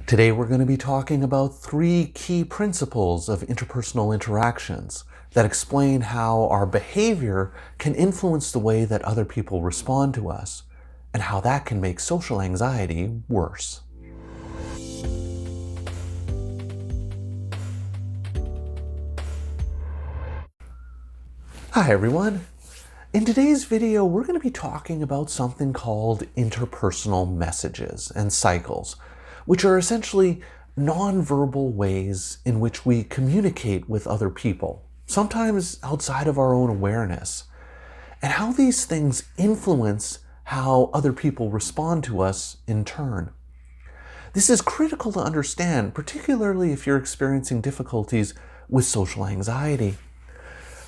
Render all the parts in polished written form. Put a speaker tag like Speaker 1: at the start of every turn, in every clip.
Speaker 1: Today we're going to be talking about 3 key principles of interpersonal interactions that explain how our behavior can influence the way that other people respond to us, and how that can make social anxiety worse. Hi everyone! In today's video, we're going to be talking about something called interpersonal messages and cycles, which are essentially nonverbal ways in which we communicate with other people, sometimes outside of our own awareness, and how these things influence how other people respond to us in turn. This is critical to understand, particularly if you're experiencing difficulties with social anxiety.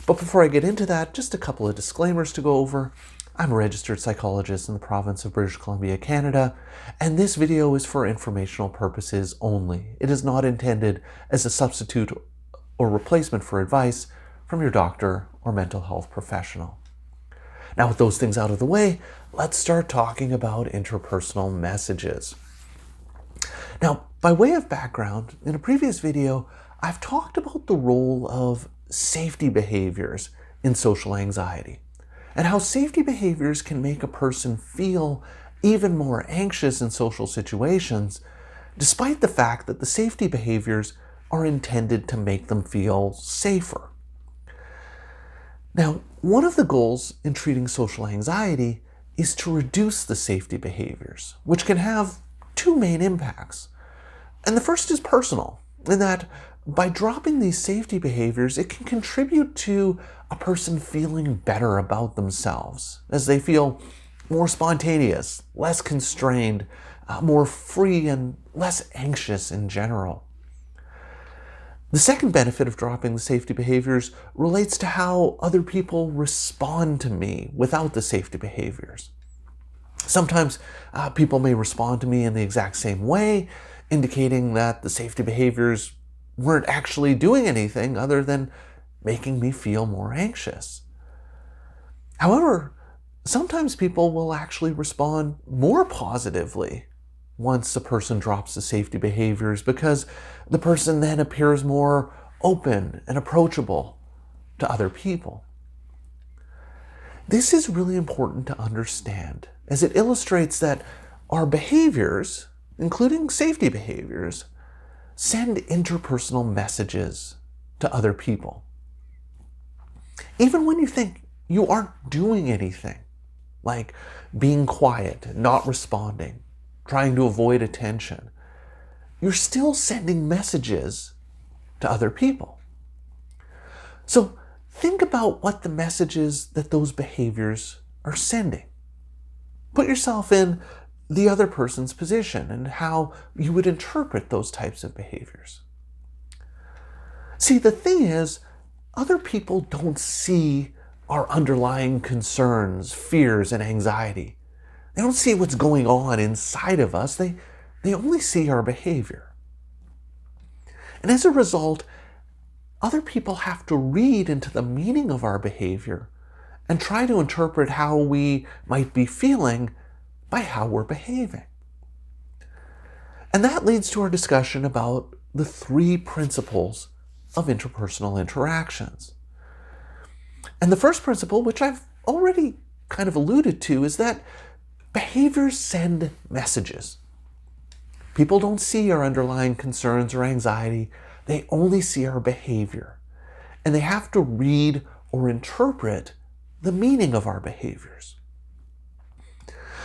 Speaker 1: But before I get into that, just a couple of disclaimers to go over. I'm a registered psychologist in the province of British Columbia, Canada, and this video is for informational purposes only. It is not intended as a substitute or replacement for advice from your doctor or mental health professional. Now, with those things out of the way, let's start talking about interpersonal messages. Now, by way of background, in a previous video, I've talked about the role of safety behaviors in social anxiety, and how safety behaviors can make a person feel even more anxious in social situations, despite the fact that the safety behaviors are intended to make them feel safer. Now, one of the goals in treating social anxiety is to reduce the safety behaviors, which can have 2 main impacts. And the first is personal, in that by dropping these safety behaviors, it can contribute to a person feeling better about themselves, as they feel more spontaneous, less constrained, more free, and less anxious in general. The second benefit of dropping the safety behaviors relates to how other people respond to me without the safety behaviors. Sometimes people may respond to me in the exact same way, indicating that the safety behaviors weren't actually doing anything other than making me feel more anxious. However, sometimes people will actually respond more positively once a person drops the safety behaviors, because the person then appears more open and approachable to other people. This is really important to understand, as it illustrates that our behaviors, including safety behaviors, send interpersonal messages to other people. Even when you think you aren't doing anything, like being quiet, not responding, trying to avoid attention, you're still sending messages to other people. So think about what the messages that those behaviors are sending. Put yourself in the other person's position and how you would interpret those types of behaviors. See, the thing is, other people don't see our underlying concerns, fears, and anxiety. They don't see what's going on inside of us. They only see our behavior. And as a result, other people have to read into the meaning of our behavior and try to interpret how we might be feeling by how we're behaving. And that leads to our discussion about the 3 principles of interpersonal interactions. And the first principle, which I've already kind of alluded to, is that behaviors send messages. People don't see our underlying concerns or anxiety. They only see our behavior. And they have to read or interpret the meaning of our behaviors.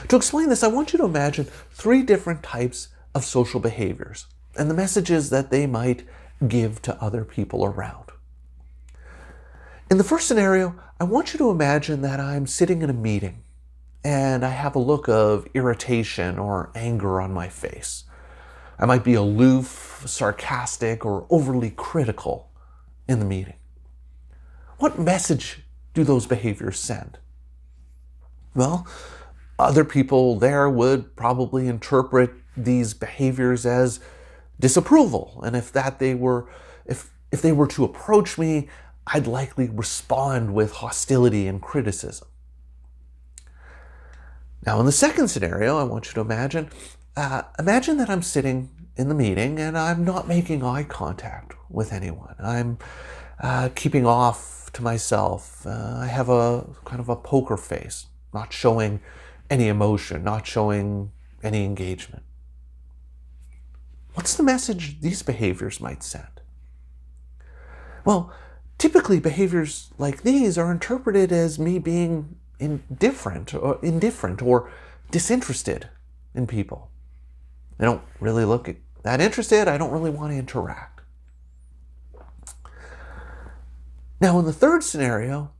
Speaker 1: To explain this, I want you to imagine 3 different types of social behaviors and the messages that they might give to other people around. In the first scenario, I want you to imagine that I'm sitting in a meeting and I have a look of irritation or anger on my face. I might be aloof, sarcastic, or overly critical in the meeting. What message do those behaviors send? Well, other people there would probably interpret these behaviors as disapproval, and if they were to approach me, I'd likely respond with hostility and criticism. Now, in the second scenario, I want you to imagine that I'm sitting in the meeting and I'm not making eye contact with anyone. I'm keeping off to myself. I have a kind of a poker face, not showing any emotion, not showing any engagement. What's the message these behaviors might send? Well, typically behaviors like these are interpreted as me being indifferent or disinterested in people. I don't really look that interested. I don't really want to interact. Now, in the third scenario,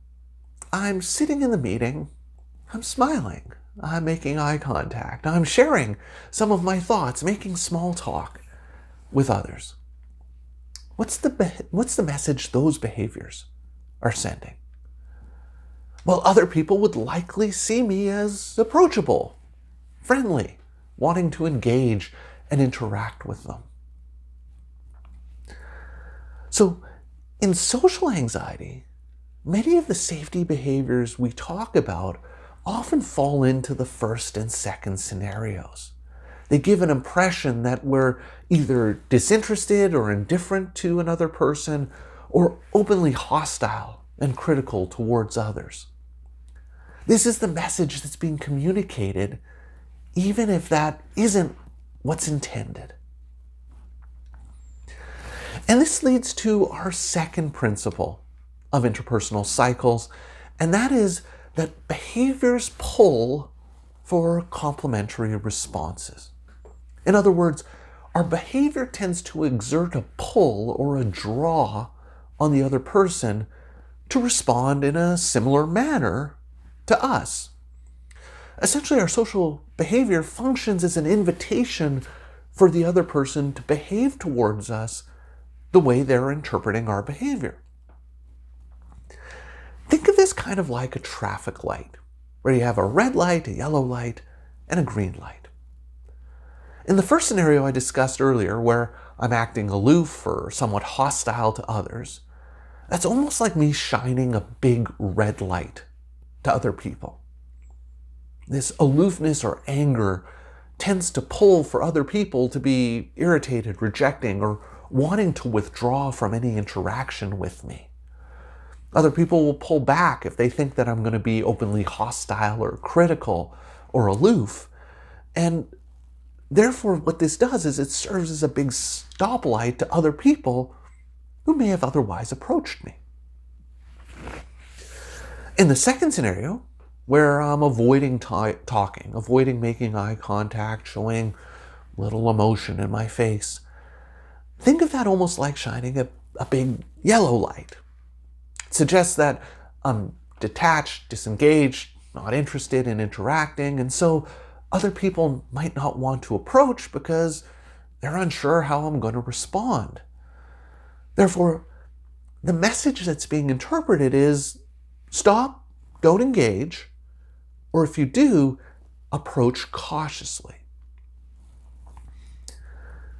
Speaker 1: I'm sitting in the meeting, I'm smiling, I'm making eye contact, I'm sharing some of my thoughts, making small talk with others. What's the message those behaviors are sending? Well, other people would likely see me as approachable, friendly, wanting to engage and interact with them. So, in social anxiety, many of the safety behaviors we talk about often fall into the first and second scenarios. They give an impression that we're either disinterested or indifferent to another person, or openly hostile and critical towards others. This is the message that's being communicated, even if that isn't what's intended. And this leads to our second principle of interpersonal cycles, and that is that behaviors pull for complementary responses. In other words, our behavior tends to exert a pull or a draw on the other person to respond in a similar manner to us. Essentially, our social behavior functions as an invitation for the other person to behave towards us the way they're interpreting our behavior. Think of this kind of like a traffic light, where you have a red light, a yellow light, and a green light. In the first scenario I discussed earlier, where I'm acting aloof or somewhat hostile to others, that's almost like me shining a big red light to other people. This aloofness or anger tends to pull for other people to be irritated, rejecting, or wanting to withdraw from any interaction with me. Other people will pull back if they think that I'm going to be openly hostile or critical or aloof. And therefore, what this does is it serves as a big stoplight to other people who may have otherwise approached me. In the second scenario, where I'm avoiding talking, avoiding making eye contact, showing little emotion in my face, think of that almost like shining a big yellow light. It suggests that I'm detached, disengaged, not interested in interacting, and so other people might not want to approach because they're unsure how I'm going to respond. Therefore, the message that's being interpreted is stop, don't engage, or if you do, approach cautiously.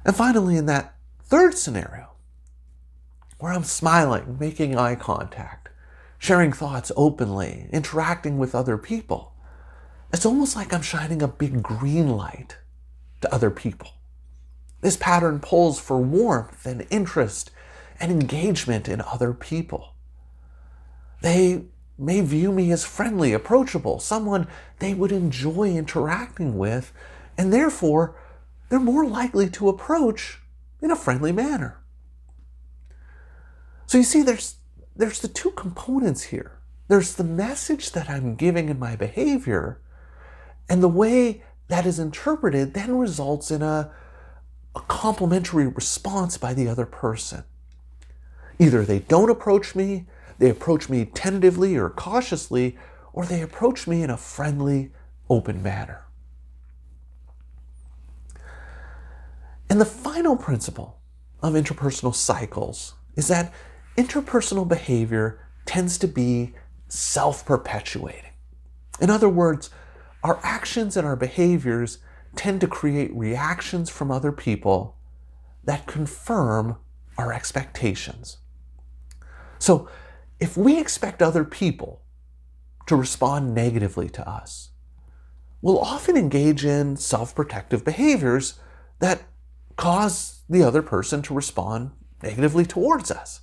Speaker 1: And finally, in that third scenario, where I'm smiling, making eye contact, sharing thoughts openly, interacting with other people, it's almost like I'm shining a big green light to other people. This pattern pulls for warmth and interest and engagement in other people. They may view me as friendly, approachable, someone they would enjoy interacting with, and therefore they're more likely to approach in a friendly manner. So you see, there's the two components here. There's the message that I'm giving in my behavior, and the way that is interpreted then results in a complementary response by the other person. Either they don't approach me, they approach me tentatively or cautiously, or they approach me in a friendly, open manner. And the final principle of interpersonal cycles is that interpersonal behavior tends to be self-perpetuating. In other words, our actions and our behaviors tend to create reactions from other people that confirm our expectations. So, if we expect other people to respond negatively to us, we'll often engage in self-protective behaviors that cause the other person to respond negatively towards us.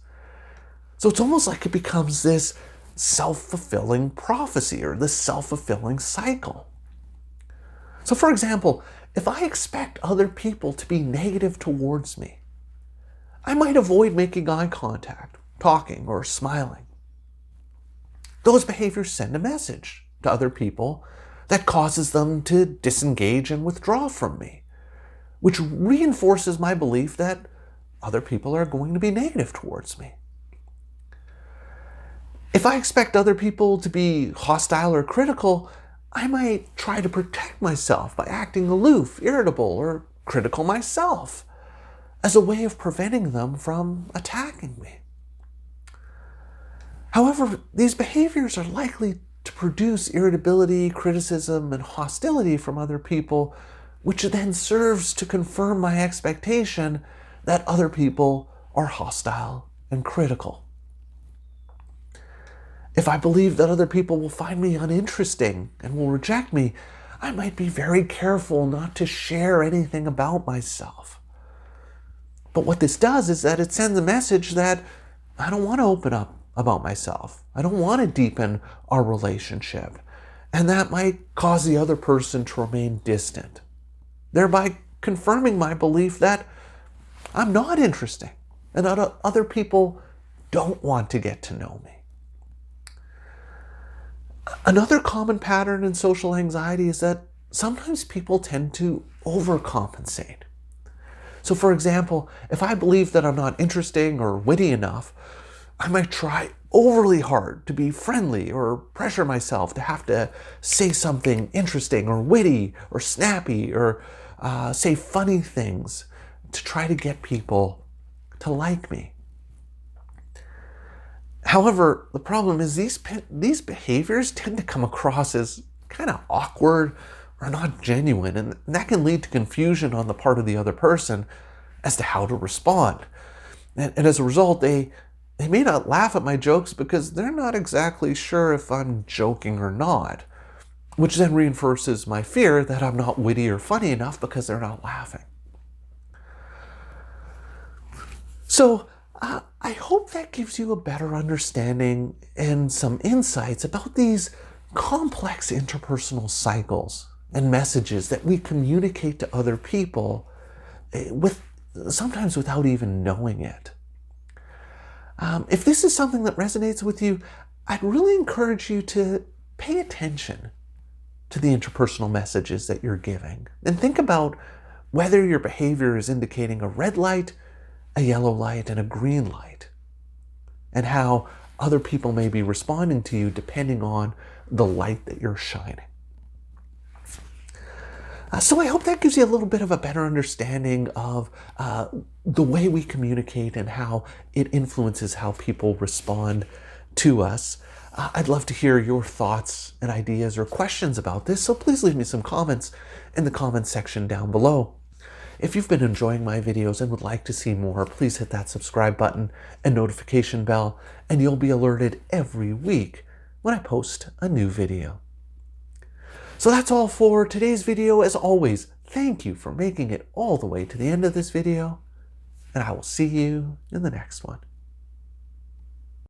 Speaker 1: So it's almost like it becomes this self-fulfilling prophecy or this self-fulfilling cycle. So for example, if I expect other people to be negative towards me, I might avoid making eye contact, talking, or smiling. Those behaviors send a message to other people that causes them to disengage and withdraw from me, which reinforces my belief that other people are going to be negative towards me. If I expect other people to be hostile or critical, I might try to protect myself by acting aloof, irritable, or critical myself as a way of preventing them from attacking me. However, these behaviors are likely to produce irritability, criticism, and hostility from other people, which then serves to confirm my expectation that other people are hostile and critical. If I believe that other people will find me uninteresting and will reject me, I might be very careful not to share anything about myself. But what this does is that it sends a message that I don't want to open up about myself. I don't want to deepen our relationship. And that might cause the other person to remain distant, thereby confirming my belief that I'm not interesting and that other people don't want to get to know me. Another common pattern in social anxiety is that sometimes people tend to overcompensate. So for example, if I believe that I'm not interesting or witty enough, I might try overly hard to be friendly or pressure myself to have to say something interesting or witty or snappy or say funny things to try to get people to like me. However, the problem is these behaviors tend to come across as kind of awkward or not genuine, and that can lead to confusion on the part of the other person as to how to respond. And as a result, they may not laugh at my jokes because they're not exactly sure if I'm joking or not, which then reinforces my fear that I'm not witty or funny enough because they're not laughing. So, I hope that gives you a better understanding and some insights about these complex interpersonal cycles and messages that we communicate to other people sometimes without even knowing it. If this is something that resonates with you, I'd really encourage you to pay attention to the interpersonal messages that you're giving and think about whether your behavior is indicating a red light, a yellow light, and a green light, and how other people may be responding to you depending on the light that you're shining. So I hope that gives you a little bit of a better understanding of the way we communicate and how it influences how people respond to us. I'd love to hear your thoughts and ideas or questions about this, so please leave me some comments in the comments section down below. If you've been enjoying my videos and would like to see more, please hit that subscribe button and notification bell, and you'll be alerted every week when I post a new video. So that's all for today's video. As always, thank you for making it all the way to the end of this video, and I will see you in the next one.